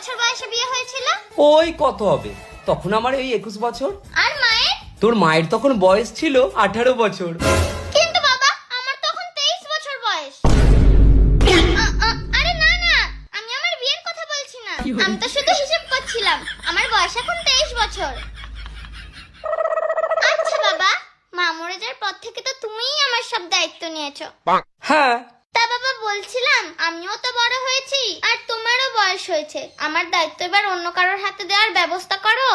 বছর বয়সে বিয়ে হয়েছিল? ওই কত হবে, তখন আমার এই 21 বছর। আর মায়ের? তোর মায়ের তখন বয়স ছিল 18 বছর। কিন্তু বাবা, আমার তখন 23 বছর বয়স। আরে না না, আমি আমার বিয়ের কথা বলছি না, আমি তো শুধু হিসাব করছিলাম। আমার বয়স এখন 23 বছর। আচ্ছা বাবা, মা মরে যাওয়ার পর থেকে তো তুমিই আমার সব দায়িত্ব নিয়েছো। হ্যাঁ। তা বাবা বলছিলাম, আমিও তো বড় হয়েছি আর তোমারও বয়স হয়েছে, আমার দায়িত্ব এবার অন্য কারোর হাতে দেওয়ার ব্যবস্থা করো।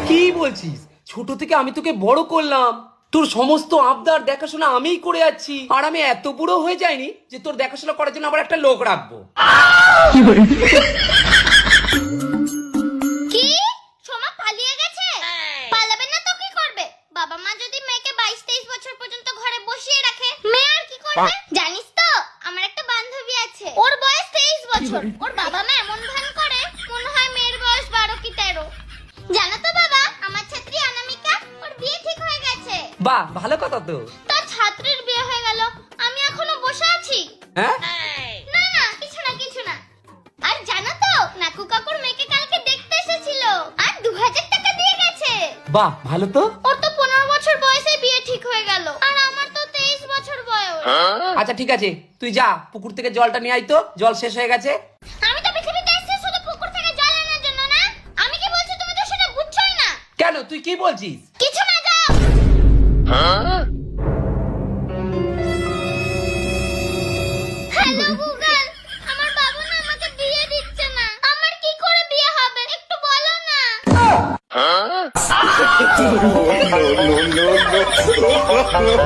কি বলছিস? ছোট থেকে আমি তোকে বড় করলাম, তোর সমস্ত আবদার দেখাশোনা আমিই করে যাচ্ছি, আর আমি এত বুড়ো হয়ে যাইনি যে তোর দেখাশোনা করার জন্য আবার একটা লোক রাখবো। কি? সোমা পালিয়ে গেছে? পালাবে না তো কি করবে? বাবা মা যদি মেয়েকে 22-23 বছর পর্যন্ত ঘরে বসিয়ে রাখে, মেয়ে আর কি করবে? জানিস তো, আমার একটা বান্ধবী আছে, ওর বয়স 23 বছর, ওর বাবা মা এমন ভান করে মনে হয় মেয়ের বয়স 12 কি 13। জানো তো বাবা, আমার ছাত্রী অনামিকা, ওর বিয়ে ঠিক হয়ে গেছে। বাহ, ভালো কথা তো। তার ছাত্রীর বিয়ে হয়ে গেল, আমি এখনো বসে আছি। হ্যাঁ? না না, কিছু না কিছু না। আর জানো তো, নাকু কাকুর মেয়েকে কালকে দেখতে এসেছিল আর 2000 টাকা দিয়ে গেছে। বাহ, ভালো তো। ওর তো 15 বছর বয়সে বিয়ে ঠিক হয়ে গেল, আর আমার তো 23 বছর বয়স। আচ্ছা ঠিক আছে, তুই যা পুকুর থেকে জলটা নিয়ে আয় তো, জল শেষ হয়ে গেছে। আমি তো পৃথিবীতে এসেছি শুধু পুকুর থেকে জল আনার জন্য না। আমি কি বলছি তুমি তো সেটা বুঝছোই না। কেন, তুই কি বলছিস? কিছু না, যাও। হ্যালো গুগল, আমার বাবা না আমাকে বিয়ে দিচ্ছে না, আমার কি করে বিয়ে হবে একটু বলো না। no, no, no, no.